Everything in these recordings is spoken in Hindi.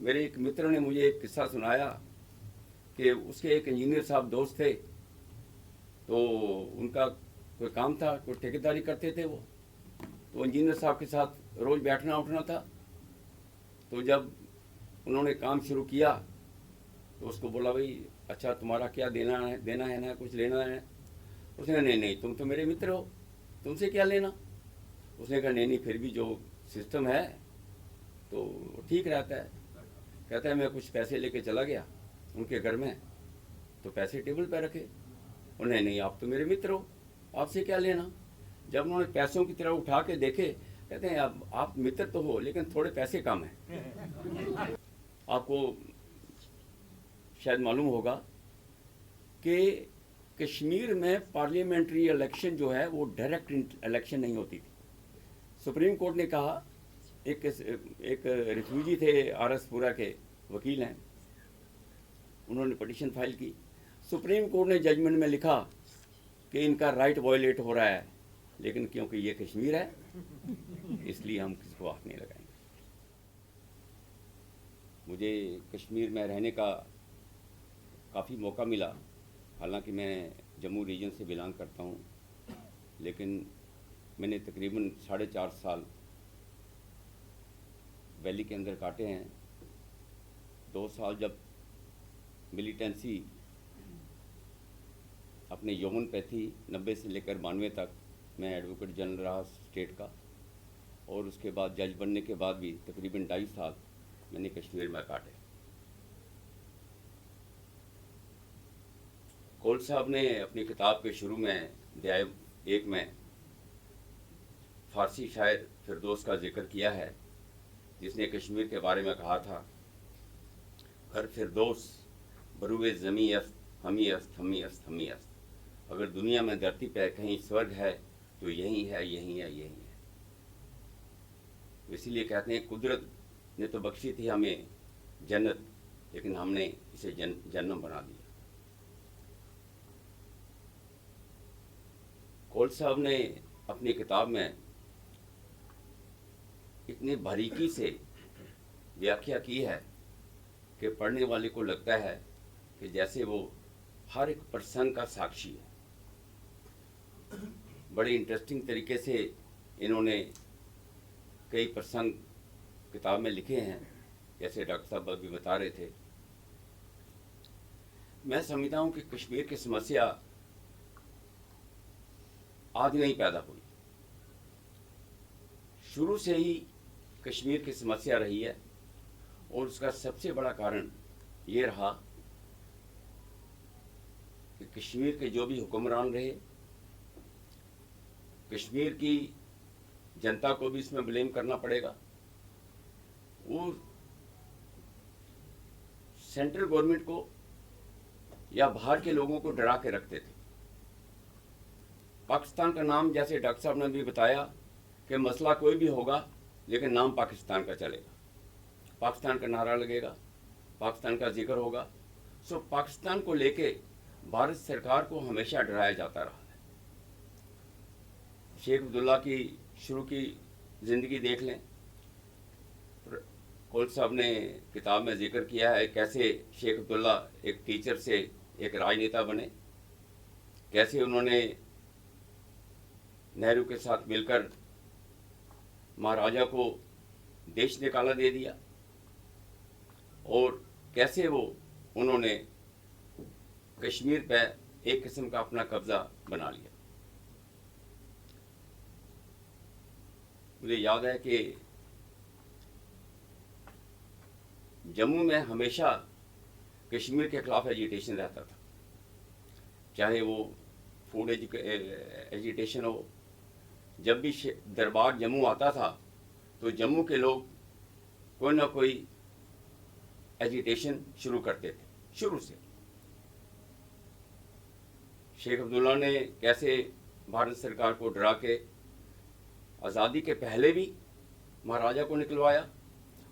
मेरे एक मित्र ने मुझे एक किस्सा सुनाया कि उसके एक इंजीनियर साहब दोस्त थे, तो उनका कोई काम था, कोई ठेकेदारी करते थे वो। तो इंजीनियर साहब के साथ रोज़ बैठना उठना था। तो जब उन्होंने काम शुरू किया तो उसको बोला, भाई अच्छा तुम्हारा क्या देना है ना कुछ लेना है? उसने नहीं नहीं, तुम तो मेरे मित्र हो, तुमसे क्या लेना। उसने कहा नहीं नहीं, फिर भी जो सिस्टम है तो ठीक रहता है। कहता है मैं कुछ पैसे लेके चला गया उनके घर में, तो पैसे टेबल पर रखे। उन्हें नहीं, आप तो मेरे मित्र हो, आपसे क्या लेना। जब उन्होंने पैसों की तरफ उठा के देखे, कहते हैं अब आप मित्र तो हो लेकिन थोड़े पैसे कम हैं। आपको शायद मालूम होगा कि कश्मीर में पार्लियामेंट्री इलेक्शन जो है वो डायरेक्ट इलेक्शन नहीं होती थी। सुप्रीम कोर्ट ने कहा, एक रिफ्यूजी थे आरएसपुरा के वकील हैं, उन्होंने पिटीशन फाइल की। सुप्रीम कोर्ट ने जजमेंट में लिखा कि इनका राइट वायलेट हो रहा है, लेकिन क्योंकि ये कश्मीर है इसलिए हम किसको हाथ नहीं लगाएंगे। मुझे कश्मीर में रहने का काफ़ी मौका मिला, हालांकि मैं जम्मू रीजन से बिलोंग करता हूँ, लेकिन मैंने तकरीबन 4.5 साल वैली के अंदर काटे हैं। 2 साल जब मिलिटेंसी अपने यौवन पे थी, 90 से लेकर 92 तक मैं एडवोकेट जनरल रहा स्टेट का, और उसके बाद जज बनने के बाद भी तकरीबन 2.5 साल मैंने कश्मीर में काटे। कोल साहब ने अपनी किताब के शुरू में अध्याय 1 में फारसी शायर फिरदौस का जिक्र किया है, जिसने कश्मीर के बारे में कहा था, हर फिरदौस बरूए ज़मी अस्त हमी अस्त हमी अस्त हमी अस्त। अगर दुनिया में धरती पर कहीं स्वर्ग है तो यही है, यही है, यही है। इसीलिए कहते हैं कुदरत ने तो बख्शी थी हमें जन्नत, लेकिन हमने इसे जन्नम बना दिया। कोल साहब ने अपनी किताब में इतनी बारीकी से व्याख्या की है कि पढ़ने वाले को लगता है कि जैसे वो हर एक प्रसंग का साक्षी है। बड़े इंटरेस्टिंग तरीके से इन्होंने कई प्रसंग किताब में लिखे हैं, जैसे डॉक्टर साहब अभी बता रहे थे। मैं समझता हूँ कि कश्मीर की समस्या आज नहीं पैदा हुई, शुरू से ही कश्मीर की समस्या रही है, और उसका सबसे बड़ा कारण ये रहा कि कश्मीर के जो भी हुक्मरान रहे, कश्मीर की जनता को भी इसमें ब्लेम करना पड़ेगा, वो सेंट्रल गवर्नमेंट को या बाहर के लोगों को डरा के रखते थे। पाकिस्तान का नाम, जैसे डॉक्टर साहब ने भी बताया कि मसला कोई भी होगा लेकिन नाम पाकिस्तान का चलेगा, पाकिस्तान का नारा लगेगा, पाकिस्तान का जिक्र होगा। सो पाकिस्तान को लेके भारत सरकार को हमेशा डराया जाता रहा है। शेख अब्दुल्ला की शुरू की ज़िंदगी देख लें, कोल साहब ने किताब में जिक्र किया है कैसे शेख अब्दुल्ला एक टीचर से एक राजनेता बने, कैसे उन्होंने नेहरू के साथ मिलकर महाराजा को देश निकाला दे दिया, और कैसे उन्होंने कश्मीर पर एक किस्म का अपना कब्जा बना लिया। मुझे याद है कि जम्मू में हमेशा कश्मीर के खिलाफ एजिटेशन रहता था, चाहे वो फूड एजिटेशन हो। जब भी दरबार जम्मू आता था तो जम्मू के लोग कोई ना कोई एजिटेशन शुरू करते थे शुरू से। शेख अब्दुल्ला ने कैसे भारत सरकार को डरा के आज़ादी के पहले भी महाराजा को निकलवाया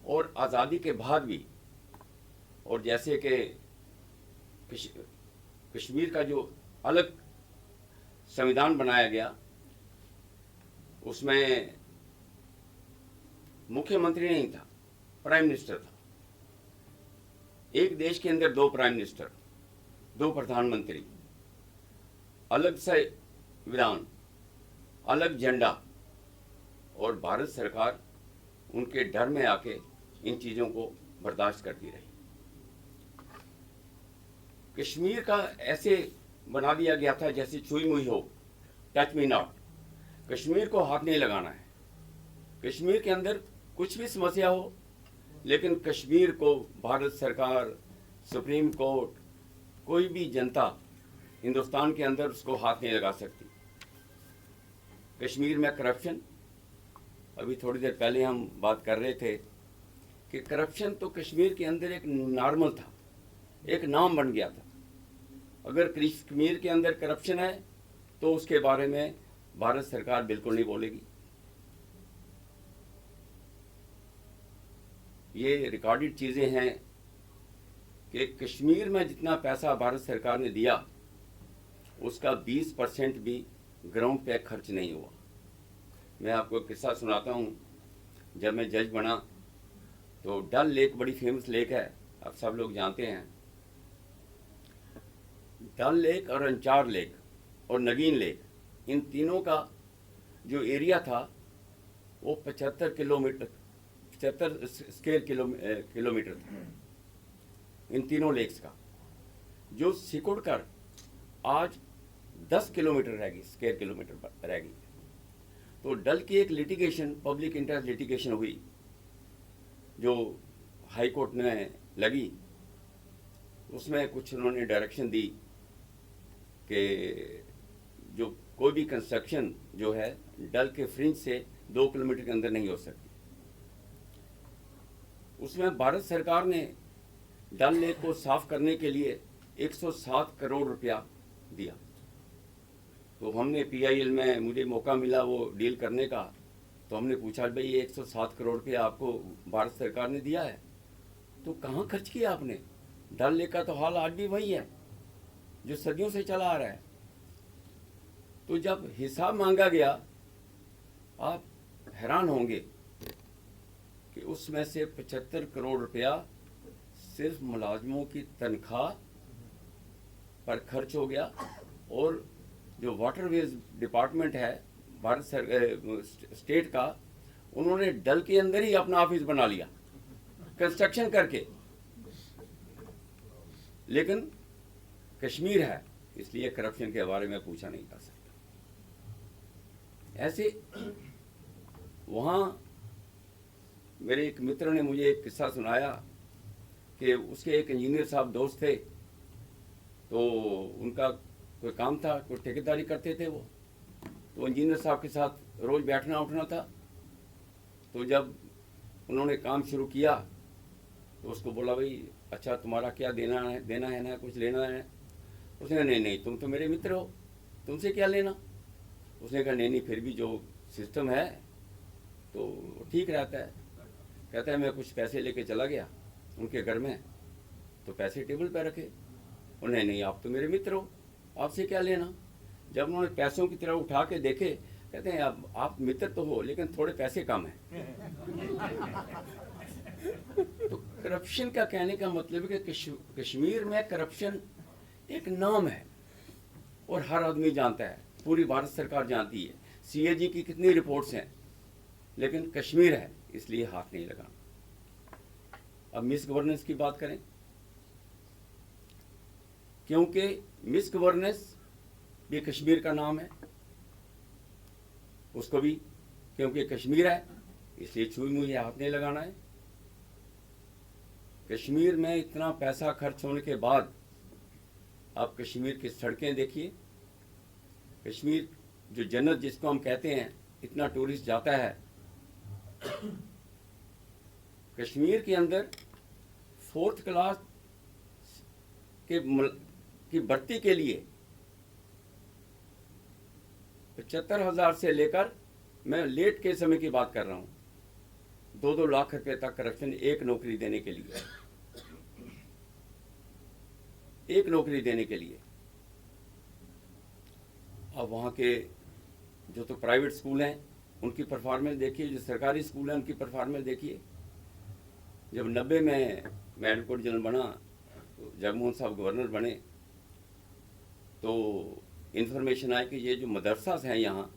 और आज़ादी के बाद भी, और जैसे कि कश्मीर का जो अलग संविधान बनाया गया उसमें मुख्यमंत्री नहीं था, प्राइम मिनिस्टर था, एक देश के अंदर दो प्राइम मिनिस्टर, दो प्रधानमंत्री, अलग से विधान, अलग झंडा, और भारत सरकार उनके डर में आके इन चीज़ों को बर्दाश्त करती रही। कश्मीर का ऐसे बना दिया गया था जैसे छुई मुई हो, टच मी नॉट। कश्मीर को हाथ नहीं लगाना है। कश्मीर के अंदर कुछ भी समस्या हो, लेकिन कश्मीर को भारत सरकार, सुप्रीम कोर्ट, कोई भी जनता हिंदुस्तान के अंदर उसको हाथ नहीं लगा सकती। कश्मीर में करप्शन, अभी थोड़ी देर पहले हम बात कर रहे थे कि करप्शन तो कश्मीर के अंदर एक नॉर्मल था, एक नाम बन गया था। अगर कश्मीर के अंदर करप्शन है तो उसके बारे में भारत सरकार बिल्कुल नहीं बोलेगी। ये रिकॉर्डेड चीज़ें हैं कि कश्मीर में जितना पैसा भारत सरकार ने दिया उसका 20% भी ग्राउंड पे खर्च नहीं हुआ। मैं आपको एक किस्सा सुनाता हूँ। जब मैं जज बना तो डल लेक बड़ी फेमस लेक है, आप सब लोग जानते हैं। डल लेक और अंचार लेक और नगीन लेक, इन तीनों का जो एरिया था वो 75 स्क्वायर किलोमीटर था। इन तीनों लेक्स का जो सिकुड़ कर आज 10 किलोमीटर रहेगी, स्क्वायर किलोमीटर रहेगी। तो डल की एक लिटिगेशन, पब्लिक इंटरेस्ट लिटिगेशन हुई जो हाई कोर्ट में लगी। उसमें कुछ उन्होंने डायरेक्शन दी कि जो कोई भी कंस्ट्रक्शन जो है डल के फ्रिंज से 2 किलोमीटर के अंदर नहीं हो सकती। उसमें भारत सरकार ने डल लेक को साफ करने के लिए 107 करोड़ रुपया दिया। तो हमने PIL में, मुझे मौका मिला वो डील करने का, तो हमने पूछा भाई ये 107 करोड़ रुपया आपको भारत सरकार ने दिया है तो कहाँ खर्च किया आपने? डल लेक का तो हाल आज भी वही है जो सदियों से चला आ रहा है। तो जब हिसाब मांगा गया, आप हैरान होंगे कि उसमें से 75 करोड़ रुपया सिर्फ मुलाजमों की तनख्वाह पर खर्च हो गया। और जो वाटरवेज डिपार्टमेंट है भारत स्टेट का, उन्होंने डल के अंदर ही अपना ऑफिस बना लिया कंस्ट्रक्शन करके। लेकिन कश्मीर है इसलिए करप्शन के बारे में पूछा नहीं जा सकता। ऐसे वहाँ मेरे एक मित्र ने मुझे एक किस्सा सुनाया कि उसके एक इंजीनियर साहब दोस्त थे, तो उनका कोई काम था, कोई ठेकेदारी करते थे वो, तो इंजीनियर साहब के साथ रोज़ बैठना उठना था। तो जब उन्होंने काम शुरू किया तो उसको बोला भाई अच्छा तुम्हारा क्या देना है ना, कुछ लेना है? उसने नहीं तुम तो मेरे मित्र हो, तुमसे क्या लेना। उसने कहा नहीं फिर भी जो सिस्टम है तो ठीक रहता है। कहता है मैं कुछ पैसे लेके चला गया उनके घर में, तो पैसे टेबल पे रखे। और नहीं आप तो मेरे मित्र हो, आपसे क्या लेना। जब उन्होंने पैसों की तरफ उठा के देखे, कहते हैं आप मित्र तो हो लेकिन थोड़े पैसे कम हैं। तो करप्शन का कहने का मतलब है कि कश्मीर में करप्शन एक नाम है और हर आदमी जानता है, पूरी भारत सरकार जानती है। CAG की कितनी रिपोर्ट्स हैं, लेकिन कश्मीर है इसलिए हाथ नहीं लगाना। अब मिस गवर्नेंस की बात करें, क्योंकि मिस गवर्नेंस भी कश्मीर का नाम है, उसको भी क्योंकि कश्मीर है इसलिए छुई मुझे हाथ नहीं लगाना है। कश्मीर में इतना पैसा खर्च होने के बाद आप कश्मीर की सड़कें देखिए। कश्मीर जो जन्नत जिसको हम कहते हैं, इतना टूरिस्ट जाता है। कश्मीर के अंदर 4th क्लास की भर्ती के लिए 75,000 से लेकर, मैं लेट के समय की बात कर रहा हूँ, 2-2 लाख रुपए तक करप्शन एक नौकरी देने के लिए, एक नौकरी देने के लिए। अब वहाँ के जो तो प्राइवेट स्कूल हैं उनकी परफॉर्मेंस देखिए, जो सरकारी स्कूल हैं उनकी परफॉर्मेंस देखिए। जब 90 में मैं एडवोकेट जनरल बना, तो जगमोहन साहब गवर्नर बने, तो इन्फॉर्मेशन आई कि ये जो मदरसा हैं यहाँ,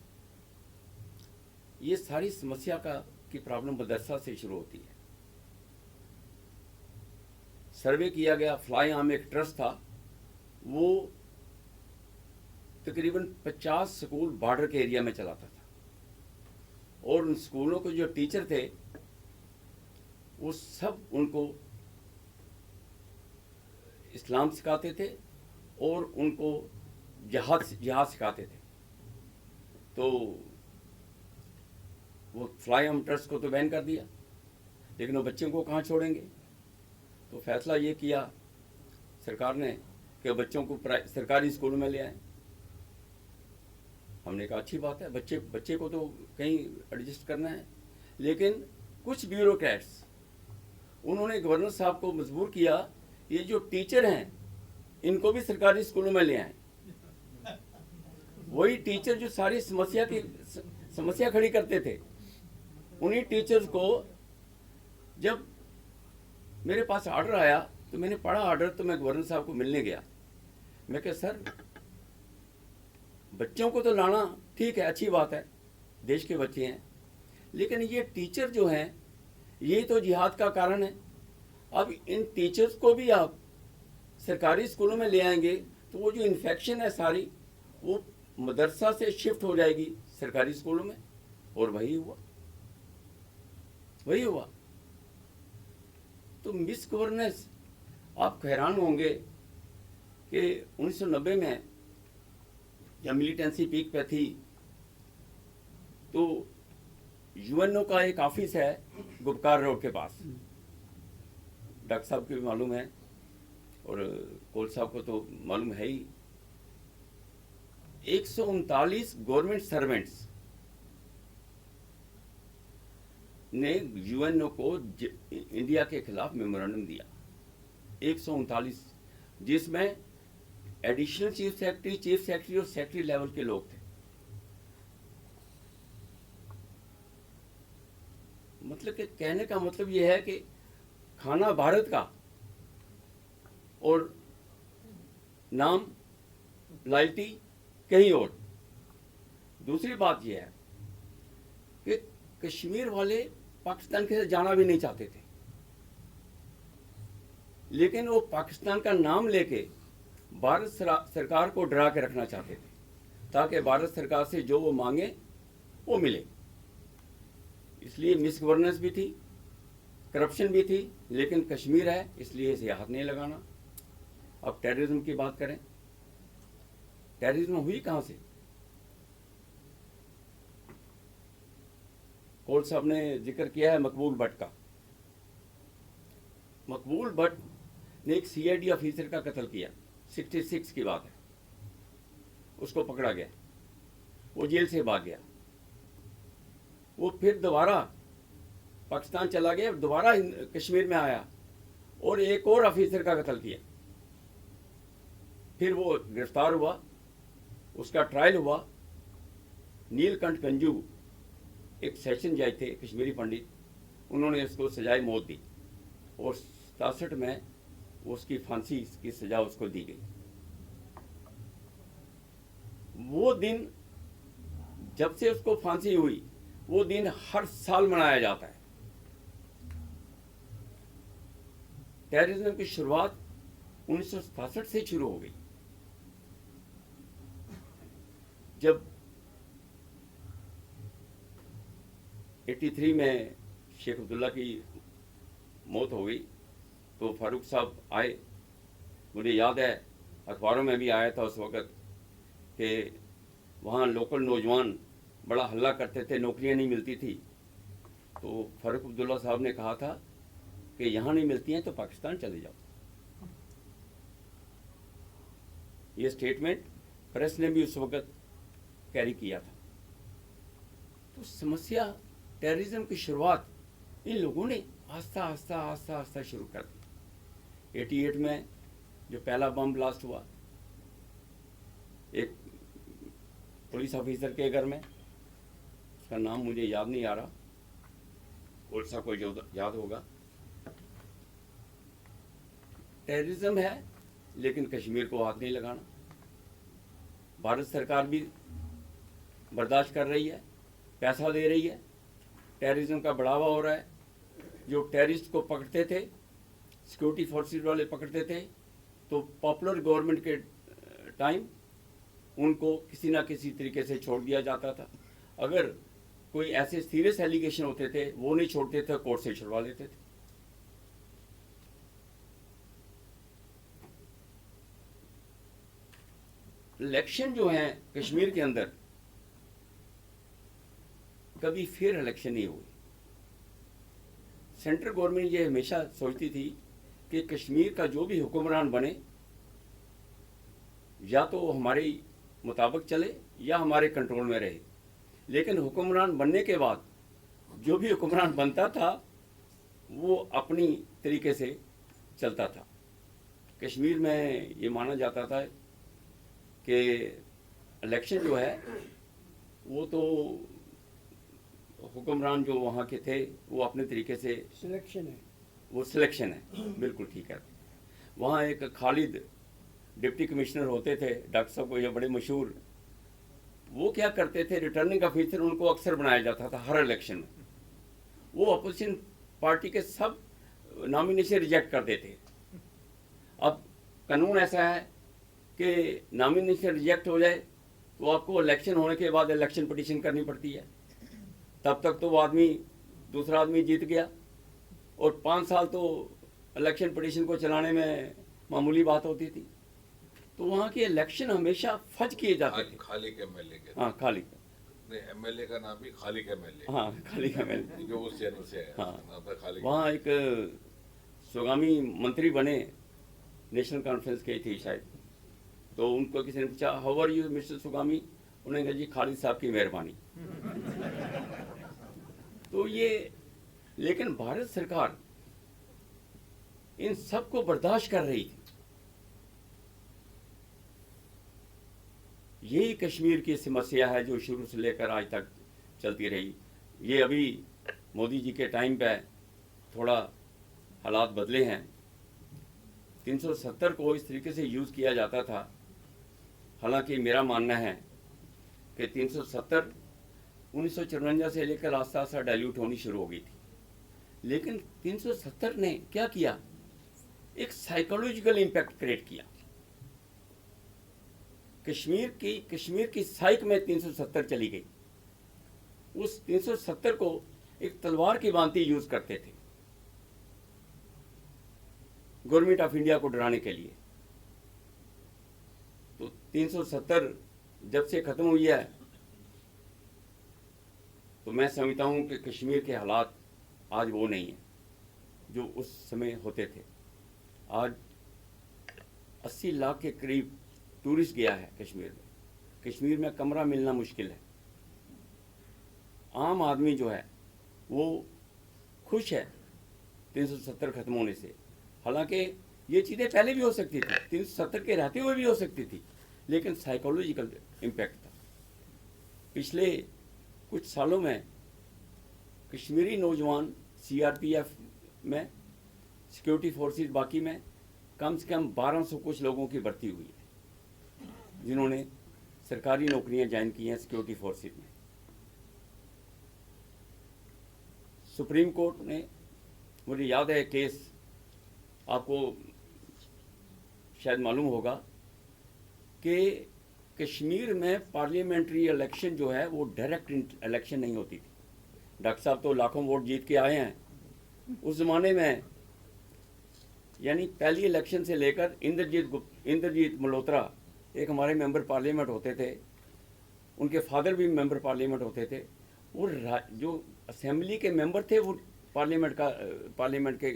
ये सारी समस्या की प्रॉब्लम मदरसा से शुरू होती है। सर्वे किया गया, फ्लाई आर्म एक ट्रस्ट था, वो तकरीबन 50 स्कूल बॉर्डर के एरिया में चलाता था, और उन स्कूलों के जो टीचर थे वो सब उनको इस्लाम सिखाते थे और उनको जिहाद सिखाते थे। तो वो फ्लाई आर्म ट्रस्ट को तो बैन कर दिया, लेकिन वो बच्चों को कहाँ छोड़ेंगे। तो फैसला ये किया सरकार ने कि बच्चों को सरकारी स्कूलों में ले आए। हमने कहा अच्छी बात है, बच्चे को तो कहीं एडजस्ट करना है, लेकिन कुछ ब्यूरोक्रेट्स उन्होंने गवर्नर साहब को मजबूर किया, ये जो टीचर हैं इनको भी सरकारी स्कूलों में ले आए। वही टीचर जो सारी समस्या खड़ी करते थे, उन्हीं टीचर्स को जब मेरे पास ऑर्डर आया तो मैंने पढ़ा ऑर्डर, तो मैं गवर्नर साहब को मिलने गया। मैं कहा सर, बच्चों को तो लाना ठीक है, अच्छी बात है, देश के बच्चे हैं, लेकिन ये टीचर जो हैं ये तो जिहाद का कारण है। अब इन टीचर्स को भी आप सरकारी स्कूलों में ले आएंगे तो वो जो इन्फेक्शन है सारी वो मदरसा से शिफ्ट हो जाएगी सरकारी स्कूलों में, और वही हुआ। तो मिस गवर्नेंस, आप हैरान होंगे कि 1990 में जब मिलिटेंसी पीक पे थी तो यूएनओ का एक ऑफिस है गुपकार रोड के पास, डॉक्टर साहब को भी मालूम है और कोल साहब को तो मालूम है ही। 139 गवर्नमेंट सर्वेंट्स ने यूएनओ को इंडिया के खिलाफ मेमोरेंडम दिया, 139, जिसमें एडिशनल चीफ सेक्रेटरी और सेक्रेटरी लेवल के लोग थे। मतलब कि कहने का मतलब यह है कि खाना भारत का और नाम लॉयल्टी कहीं और। दूसरी बात यह है कि कश्मीर वाले पाकिस्तान के साथ जाना भी नहीं चाहते थे, लेकिन वो पाकिस्तान का नाम लेके भारत सरकार को डरा के रखना चाहते थे ताकि भारत सरकार से जो वो मांगे वो मिले। इसलिए मिस गवर्नेंस भी थी, करप्शन भी थी, लेकिन कश्मीर है इसलिए इसे हाथ नहीं लगाना। अब टेररिज्म की बात करें, टेररिज्म हुई कहां से? कोल साहब ने जिक्र किया है मकबूल भट्ट का। मकबूल भट्ट ने एक सीआईडी ऑफिसर का कत्ल किया, 66 की बात है, उसको पकड़ा गया, वो जेल से भाग गया, वो फिर दोबारा पाकिस्तान चला गया, दोबारा कश्मीर में आया और एक और ऑफिसर का कत्ल किया। फिर वो गिरफ्तार हुआ, उसका ट्रायल हुआ। नीलकंठ गंजू एक सेशन जज थे, कश्मीरी पंडित, उन्होंने उसको सजाए मौत दी और 67 में उसकी फांसी की सजा उसको दी गई। वो दिन जब से उसको फांसी हुई, वो दिन हर साल मनाया जाता है। टेररिज्म की शुरुआत 1967 से शुरू हो गई, जब 83 में शेख अब्दुल्ला की मौत हो गई तो फारूक साहब आए। मुझे याद है अखबारों में भी आया था उस वक़्त कि वहाँ लोकल नौजवान बड़ा हल्ला करते थे, नौकरियाँ नहीं मिलती थी। तो फारूक अब्दुल्ला साहब ने कहा था कि यहाँ नहीं मिलती हैं तो पाकिस्तान चले जाओ। ये स्टेटमेंट प्रेस ने भी उस वक़्त कैरी किया था। तो समस्या टेररिज्म की शुरुआत इन लोगों ने आस्ता आस्ता शुरू कर दी। 88 में जो पहला बम ब्लास्ट हुआ एक पुलिस ऑफिसर के घर में, उसका नाम मुझे याद नहीं आ रहा, कोलसा को जो याद होगा, टेररिज्म है, लेकिन कश्मीर को हाथ नहीं लगाना। भारत सरकार भी बर्दाश्त कर रही है, पैसा दे रही है, टेररिज्म का बढ़ावा हो रहा है। जो टेररिस्ट को पकड़ते थे, सिक्योरिटी फोर्सेस वाले पकड़ते थे, तो पॉपुलर गवर्नमेंट के टाइम उनको किसी ना किसी तरीके से छोड़ दिया जाता था। अगर कोई ऐसे सीरियस एलिगेशन होते थे, वो नहीं छोड़ते थे, कोर्ट से छुड़वा लेते थे। इलेक्शन जो है कश्मीर के अंदर, कभी फिर इलेक्शन नहीं हुई। सेंट्रल गवर्नमेंट ये हमेशा सोचती थी कि कश्मीर का जो भी हुक्मरान बने, या तो हमारे मुताबिक चले या हमारे कंट्रोल में रहे। लेकिन हुक्मरान बनने के बाद जो भी हुक्मरान बनता था वो अपनी तरीके से चलता था। कश्मीर में ये माना जाता था कि इलेक्शन जो है वो तो हुक्मरान जो वहाँ के थे वो अपने तरीके से सिलेक्शन है, वो सिलेक्शन है। बिल्कुल ठीक है। वहाँ एक खालिद डिप्टी कमिश्नर होते थे, डॉक्टर साहब को ये बड़े मशहूर, वो क्या करते थे, रिटर्निंग ऑफिसर उनको अक्सर बनाया जाता था हर इलेक्शन में। वो अपोजिशन पार्टी के सब नॉमिनेशन रिजेक्ट कर देते। अब कानून ऐसा है कि नॉमिनेशन रिजेक्ट हो जाए तो आपको इलेक्शन होने के बाद इलेक्शन पिटीशन करनी पड़ती है। तब तक तो वो आदमी, दूसरा आदमी जीत गया, और 5 साल तो इलेक्शन पिटीशन को चलाने में मामूली बात होती थी। तो वहाँ के इलेक्शन हमेशा फज किए जाते थे। खालिक एमएलए के, हाँ, खालिक, एमएलए का नाम भी खालिक एमएलए, हाँ, खालिक एमएलए, जो उस चैनल से है। हाँ, खालिक वहाँ एक सुगामी मंत्री बने, नेशनल कॉन्फ्रेंस के थे शायद। तो उनको किसी ने पूछा, हाउ आर यू मिस्टर सुगामी? उन्होंने कहा, जी खालिद साहब की मेहरबानी। तो ये, लेकिन भारत सरकार इन सबको बर्दाश्त कर रही थी। यही कश्मीर की समस्या है जो शुरू से लेकर आज तक चलती रही। ये अभी मोदी जी के टाइम पे थोड़ा हालात बदले हैं। 370 को इस तरीके से यूज़ किया जाता था। हालांकि मेरा मानना है कि 370 1954 से लेकर आस्ता आस्ता डाइल्यूट होनी शुरू हो गई थी। लेकिन 370 ने क्या किया, एक साइकोलॉजिकल इम्पैक्ट क्रिएट किया। कश्मीर की साइक में 370 चली गई। उस 370 को एक तलवार की भांति यूज करते थे गवर्नमेंट ऑफ इंडिया को डराने के लिए। तो 370 जब से खत्म हुई है, तो मैं समझता हूं कि कश्मीर के हालात आज वो नहीं है जो उस समय होते थे। आज 80 लाख के करीब टूरिस्ट गया है कश्मीर में। कश्मीर में कमरा मिलना मुश्किल है। आम आदमी जो है वो खुश है 370 खत्म होने से। हालांकि ये चीज़ें पहले भी हो सकती थी, 370 के रहते हुए भी हो सकती थी, लेकिन साइकोलॉजिकल इम्पैक्ट था। पिछले कुछ सालों में कश्मीरी नौजवान सीआरपीएफ में, सिक्योरिटी फोर्सेस बाकी में कम से कम 1200 कुछ लोगों की भर्ती हुई है, जिन्होंने सरकारी नौकरियां ज्वाइन की हैं सिक्योरिटी फोर्सेस में। सुप्रीम कोर्ट ने, मुझे याद है केस, आपको शायद मालूम होगा कि कश्मीर में पार्लियामेंट्री इलेक्शन जो है वो डायरेक्ट इलेक्शन नहीं होती थी। डॉक्टर साहब तो लाखों वोट जीत के आए हैं। उस ज़माने में यानी पहली इलेक्शन से लेकर इंद्रजीत मल्होत्रा एक हमारे मेंबर पार्लियामेंट होते थे, उनके फादर भी मेंबर पार्लियामेंट होते थे, और जो असेंबली के मेंबर थे वो पार्लियामेंट के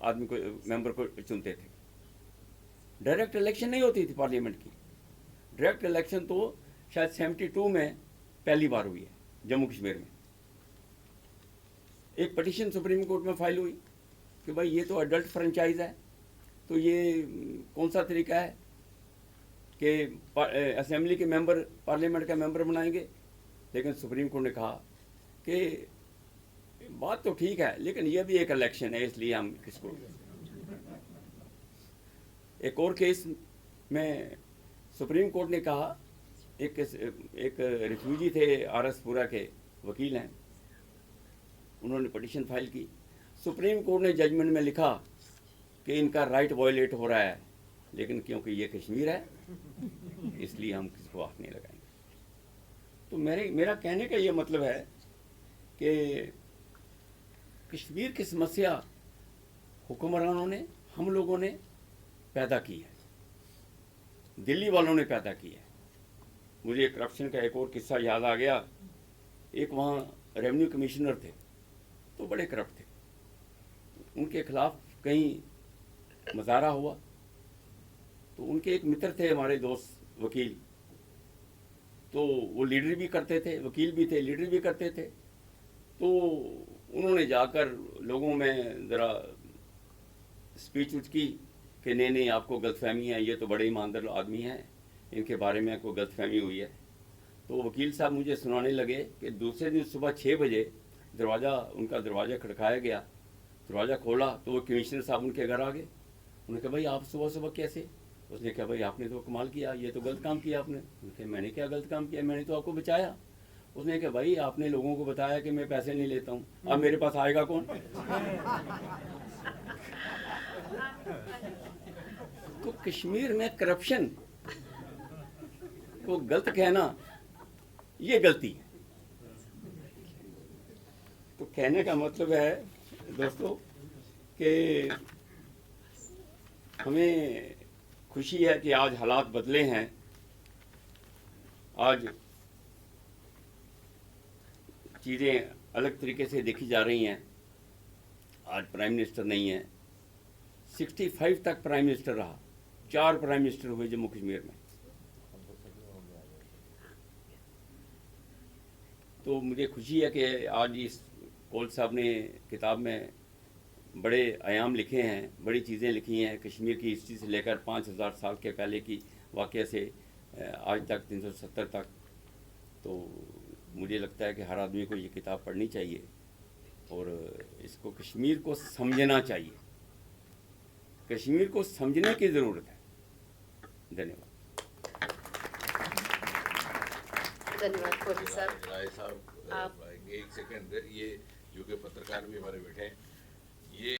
आदमी को, मेंबर को चुनते थे। डायरेक्ट इलेक्शन नहीं होती थी पार्लियामेंट की। डायरेक्ट इलेक्शन तो शायद 72 में पहली बार हुई है जम्मू कश्मीर में। एक पिटीशन सुप्रीम कोर्ट में फाइल हुई कि भाई ये तो अडल्ट फ्रेंचाइज है, तो ये कौन सा तरीका है कि असेंबली के मेंबर पार्लियामेंट का मेंबर बनाएंगे। लेकिन सुप्रीम कोर्ट ने कहा कि बात तो ठीक है, लेकिन ये भी एक इलेक्शन है, इसलिए हम किसको। एक और केस में सुप्रीम कोर्ट ने कहा, एक रिफ्यूजी थे आरएसपुरा के वकील हैं, उन्होंने पिटीशन फाइल की। सुप्रीम कोर्ट ने जजमेंट में लिखा कि इनका राइट वायलेट हो रहा है, लेकिन क्योंकि ये कश्मीर है इसलिए हम किसको हाथ नहीं लगाएंगे। तो मेरा कहने का ये मतलब है कि कश्मीर की समस्या हुक्मरानों ने, हम लोगों ने पैदा की है, दिल्ली वालों ने पैदा की है। मुझे करप्शन का एक और किस्सा याद आ गया। एक वहाँ रेवेन्यू कमिश्नर थे, तो बड़े करप्ट थे, उनके खिलाफ कहीं मुजाहरा हुआ, तो उनके एक मित्र थे हमारे दोस्त वकील, तो वो लीडर भी करते थे, वकील भी थे, लीडर भी करते थे। तो उन्होंने जाकर लोगों में ज़रा स्पीच उच की कि नहीं आपको गलतफहमी है, ये तो बड़े ईमानदार आदमी हैं, इनके बारे में कोई गलतफहमी हुई है। तो वकील साहब मुझे सुनाने लगे कि दूसरे दिन सुबह 6 बजे उनका दरवाज़ा खड़काया गया, दरवाज़ा खोला तो वो कमिश्नर साहब उनके घर आ गए। उन्होंने कहा भाई आप सुबह सुबह कैसे? उसने कहा भाई आपने तो कमाल किया, ये तो गलत काम किया आपने। उन्होंने कहा मैंने क्या गलत काम किया, मैंने तो आपको बचाया। उसने कहा भाई आपने लोगों को बताया कि मैं पैसे नहीं लेता हूँ, अब मेरे पास आएगा कौन? तो कश्मीर में करप्शन को गलत कहना ये गलती है। तो कहने का मतलब है दोस्तों कि हमें खुशी है कि आज हालात बदले हैं। आज चीज़ें अलग तरीके से देखी जा रही हैं। आज प्राइम मिनिस्टर नहीं है, 65 तक प्राइम मिनिस्टर रहा, 4 प्राइम मिनिस्टर हुए जम्मू कश्मीर में। तो मुझे खुशी है कि आज इस कोल साहब ने किताब में बड़े आयाम लिखे हैं, बड़ी चीज़ें लिखी हैं, कश्मीर की हिस्ट्री से लेकर 5000 साल के पहले की वाक़े से आज तक 370 तक। तो मुझे लगता है कि हर आदमी को ये किताब पढ़नी चाहिए और इसको कश्मीर को समझना चाहिए। कश्मीर को समझने की ज़रूरत है। धन्यवाद। धन्यवाद कोहली साहब। राय साहब, एक सेकंड, ये यूके पत्रकार भी हमारे बैठे हैं।